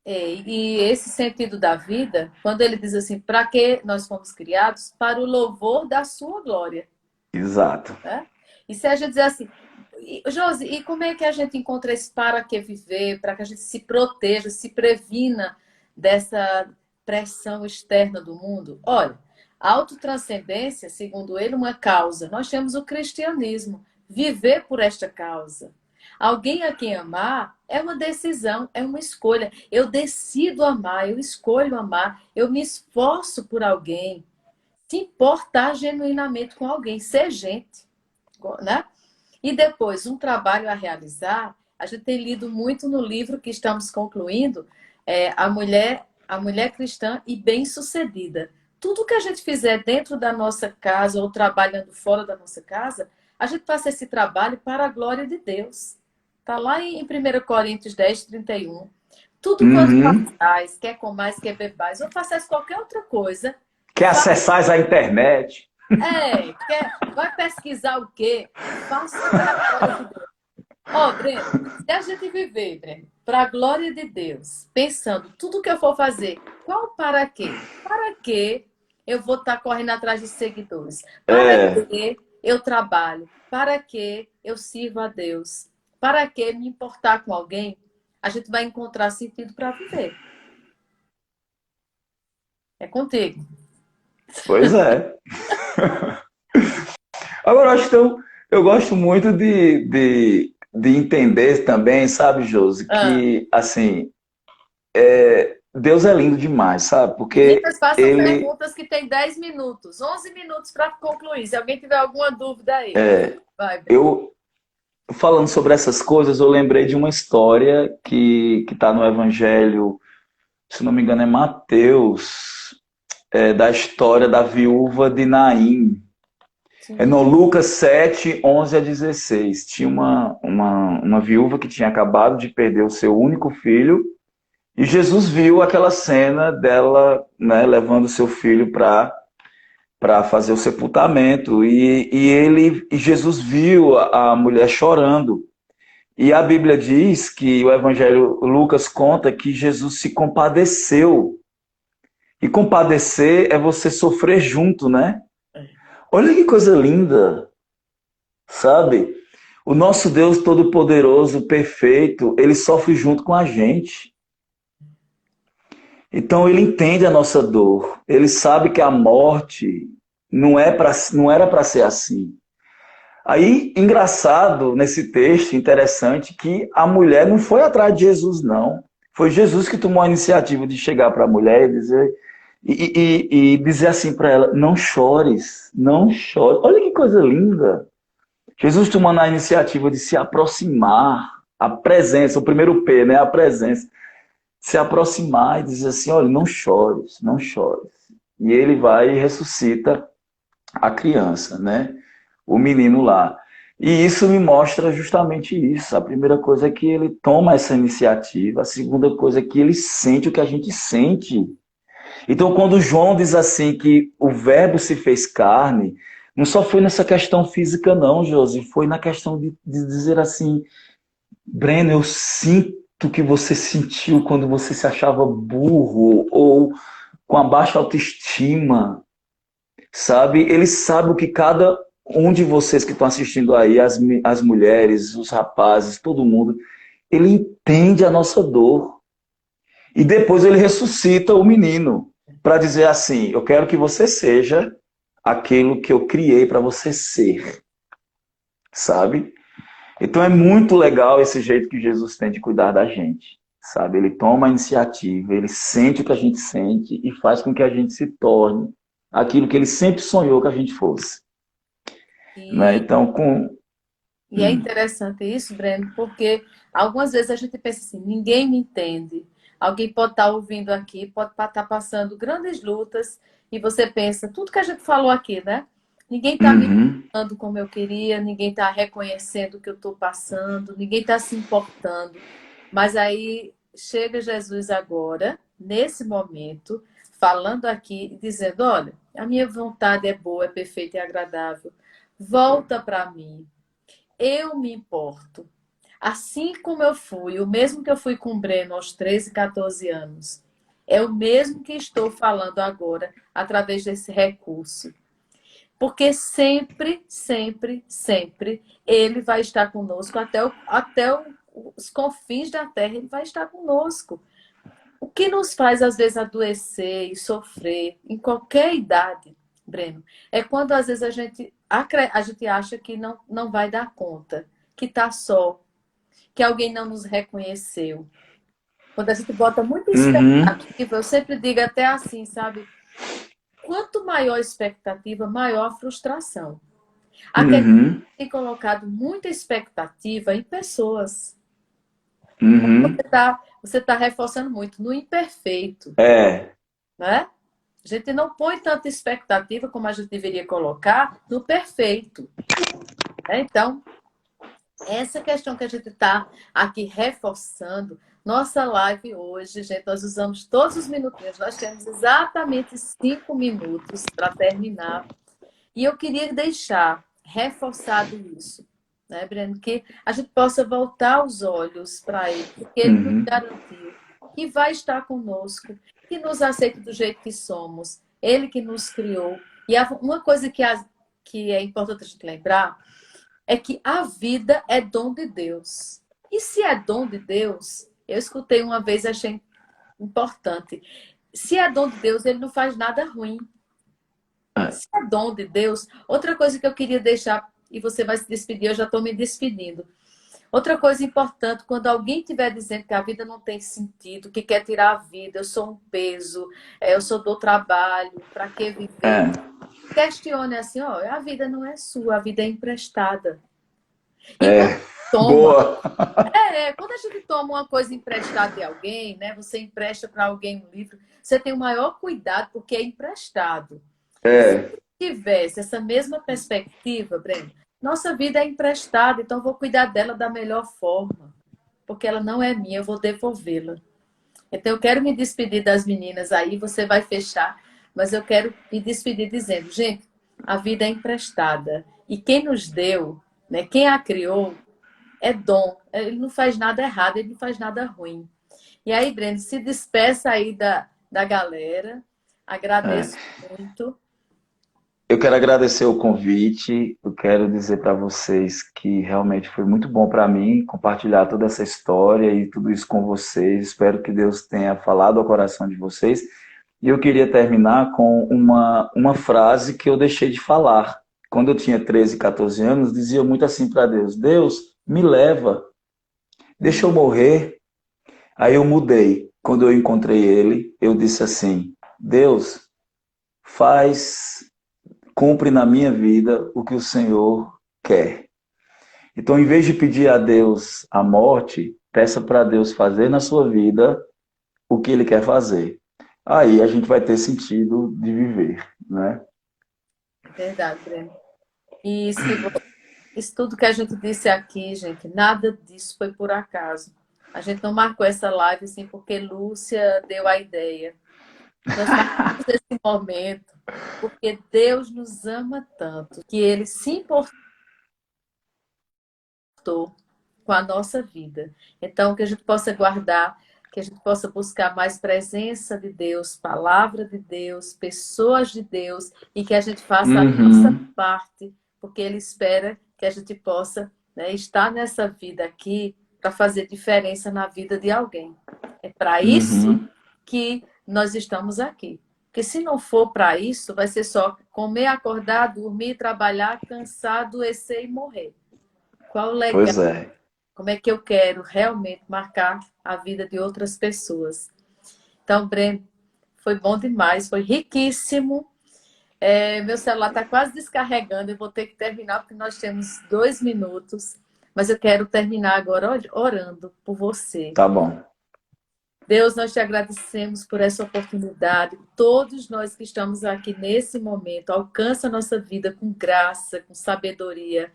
E esse sentido da vida, quando ele diz assim, para que nós fomos criados? Para o louvor da sua glória. Exato. Né? E se a gente dizer assim, Josi, e como é que a gente encontra esse para que viver, para que a gente se proteja, se previna dessa pressão externa do mundo? Olha, a autotranscendência, segundo ele, uma causa. Nós temos o cristianismo, viver por esta causa. Alguém a quem amar é uma decisão, é uma escolha. Eu decido amar, eu escolho amar, eu me esforço por alguém. Se importar genuinamente com alguém, ser gente, né? E depois, um trabalho a realizar, a gente tem lido muito no livro que estamos concluindo, a mulher cristã e bem-sucedida. Tudo que a gente fizer dentro da nossa casa ou trabalhando fora da nossa casa, a gente faça esse trabalho para a glória de Deus. Está lá em 1 Coríntios 10, 31. Tudo quanto Uhum. façais, quer comais, quer bebais, ou façais qualquer outra coisa, Quer acessar a internet? vai pesquisar o quê? Faça para a glória de Deus. Ó, Breno, se a gente viver, Breno, para a glória de Deus, pensando tudo que eu for fazer, qual para quê? Para que eu vou estar correndo atrás de seguidores? Para É, que eu trabalho? Para que eu sirva a Deus? Para que me importar com alguém? A gente vai encontrar sentido para viver. É contigo. pois é. Agora, eu gosto muito de entender também, sabe, Josi, Ah. que, assim, Deus é lindo demais, sabe? Porque Meninas, façam ele, perguntas que tem 10 minutos, 11 minutos para concluir. Se alguém tiver alguma dúvida aí. Vai, Breno. eu, falando sobre essas coisas, eu lembrei de uma história que está no Evangelho, se não me engano, é Mateus, da história da viúva de Naim. É Sim. no Lucas 7, 11 a 16. Tinha uma viúva que tinha acabado de perder o seu único filho, e Jesus viu aquela cena dela, né, levando o seu filho para fazer o sepultamento, e Jesus viu a mulher chorando. E a Bíblia diz que o Evangelho Lucas conta que Jesus se compadeceu. E compadecer é você sofrer junto, né? Olha que coisa linda, sabe? O nosso Deus Todo-Poderoso, perfeito, ele sofre junto com a gente. Então ele entende a nossa dor. Ele sabe que a morte não era para ser assim. Aí, engraçado nesse texto, interessante, que a mulher não foi atrás de Jesus, não. Foi Jesus que tomou a iniciativa de chegar para a mulher e dizer assim para ela: não chores, não chores. Olha que coisa linda. Jesus tomando a iniciativa de se aproximar, a presença, o primeiro P, né? A presença. Se aproximar e dizer assim: olha, não chores, não chores. E ele vai e ressuscita a criança, né? O menino lá. E isso me mostra justamente isso. A primeira coisa é que ele toma essa iniciativa, a segunda coisa é que ele sente o que a gente sente. Então, quando João diz assim que o Verbo se fez carne, não só foi nessa questão física, não, Josi, foi na questão de dizer assim: Breno, eu sinto o que você sentiu quando você se achava burro ou com a baixa autoestima, sabe? Ele sabe o que cada um de vocês que estão assistindo aí, as mulheres, os rapazes, todo mundo, ele entende a nossa dor. E depois ele ressuscita o menino para dizer assim: eu quero que você seja aquilo que eu criei para você ser, sabe? Então é muito legal esse jeito que Jesus tem de cuidar da gente, sabe? Ele toma a iniciativa, ele sente o que a gente sente e faz com que a gente se torne aquilo que ele sempre sonhou que a gente fosse, né? E, Então, e é interessante isso, Breno, porque algumas vezes a gente pensa assim, ninguém me entende. Alguém pode estar ouvindo aqui, pode estar passando grandes lutas, e você pensa, tudo que a gente falou aqui, né? Ninguém está me uhum, dando como eu queria, ninguém está reconhecendo o que eu estou passando, ninguém está se importando. Mas aí chega Jesus agora, nesse momento, falando aqui, e dizendo: olha, a minha vontade é boa, é perfeita e agradável. Volta para mim. Eu me importo. Assim como eu fui, o mesmo que eu fui com o Breno aos 13, 14 anos, é o mesmo que estou falando agora através desse recurso. Porque sempre, sempre, sempre ele vai estar conosco os confins da terra, ele vai estar conosco. O que nos faz, às vezes, adoecer e sofrer, em qualquer idade, Breno, é quando, às vezes, a gente acha que não vai dar conta, que está só, que alguém não nos reconheceu. Quando a gente bota muita Uhum, expectativa, eu sempre digo até assim, sabe? Quanto maior a expectativa, maior a frustração. Até que uhum, tem colocado muita expectativa em pessoas. uhum. Você tá reforçando muito no imperfeito, É. né? A gente não põe tanta expectativa como a gente deveria colocar no perfeito, né? Então, essa questão que a gente está aqui reforçando, nossa live hoje, gente, nós usamos todos os minutinhos, nós temos exatamente 5 minutos para terminar. E eu queria deixar reforçado isso, né, Breno? Que a gente possa voltar os olhos para ele, porque ele nos Uhum, garantiu que vai estar conosco, que nos aceita do jeito que somos, ele que nos criou. E uma coisa que é importante a gente lembrar é que a vida é dom de Deus. E se é dom de Deus, eu escutei uma vez e achei importante. Se é dom de Deus, ele não faz nada ruim. é, Se é dom de Deus, outra coisa que eu queria deixar, e você vai se despedir, eu já estou me despedindo. Outra coisa importante, quando alguém estiver dizendo que a vida não tem sentido, que quer tirar a vida, eu sou um peso, eu sou do trabalho, para que viver? é, Questione assim, ó, a vida não é sua, a vida é emprestada. E quando é. toma, Boa. quando a gente toma uma coisa emprestada de alguém, né? Você empresta para alguém um livro, você tem o maior cuidado porque é emprestado. Se É, tivesse essa mesma perspectiva, Breno, nossa vida é emprestada, então eu vou cuidar dela da melhor forma, porque ela não é minha, eu vou devolvê-la. Então eu quero me despedir das meninas aí, você vai fechar, mas eu quero me despedir dizendo, gente, a vida é emprestada e quem nos deu, né, quem a criou, é dom. Ele não faz nada errado, ele não faz nada ruim. E aí, Breno, se despeça aí da galera. é. Agradeço muito. Eu quero agradecer o convite. Eu quero dizer para vocês que realmente foi muito bom para mim compartilhar toda essa história e tudo isso com vocês. Espero que Deus tenha falado ao coração de vocês. E eu queria terminar com uma frase que eu deixei de falar. Quando eu tinha 13, 14 anos, dizia muito assim para Deus: Deus, me leva, deixa eu morrer. Aí eu mudei. Quando eu encontrei ele, eu disse assim: Deus, faz, cumpre na minha vida o que o Senhor quer. Então, em vez de pedir a Deus a morte, peça para Deus fazer na sua vida o que ele quer fazer. Aí a gente vai ter sentido de viver, né? Verdade, Breno. E isso tudo que a gente disse aqui, gente, nada disso foi por acaso. A gente não marcou essa live assim porque Lúcia deu a ideia. Nós marcamos esse momento porque Deus nos ama tanto que ele se importou com a nossa vida. Então, que a gente possa guardar, que a gente possa buscar mais presença de Deus, palavra de Deus, pessoas de Deus, e que a gente faça a nossa Uhum, parte, porque Ele espera que a gente possa, né, estar nessa vida aqui para fazer diferença na vida de alguém. É para isso uhum, que nós estamos aqui. Porque se não for para isso, vai ser só comer, acordar, dormir, trabalhar, cansar, adoecer e morrer. Qual o legado? pois é. Como é que eu quero realmente marcar a vida de outras pessoas? Então, Breno, foi bom demais, foi riquíssimo. Meu celular está quase descarregando, eu vou ter que terminar porque nós temos 2 minutos. Mas eu quero terminar agora orando por você. Tá bom. Deus, nós te agradecemos por essa oportunidade. Todos nós que estamos aqui nesse momento, alcança a nossa vida com graça, com sabedoria.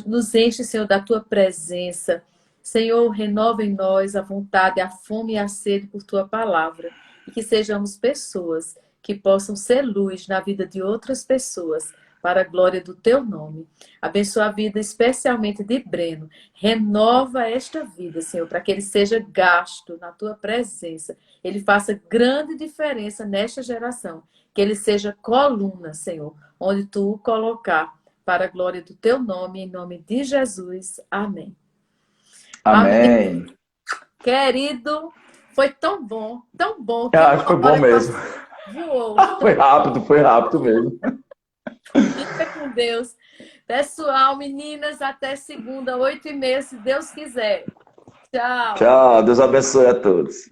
Nos enche, Senhor, da tua presença. Senhor, renova em nós a vontade, a fome e a sede por tua palavra. E que sejamos pessoas que possam ser luz na vida de outras pessoas, para a glória do teu nome. Abençoa a vida especialmente de Breno. Renova esta vida, Senhor, para que ele seja gasto na tua presença. Ele faça grande diferença nesta geração. Que ele seja coluna, Senhor, onde tu o colocar, para a glória do teu nome, em nome de Jesus. Amém. Amém. Querido, foi tão bom, que Ah, uma foi bom hora mesmo. voou. Foi rápido mesmo. Fica com Deus. Pessoal, meninas, até segunda, 8h30, se Deus quiser. Tchau. Tchau, Deus abençoe a todos.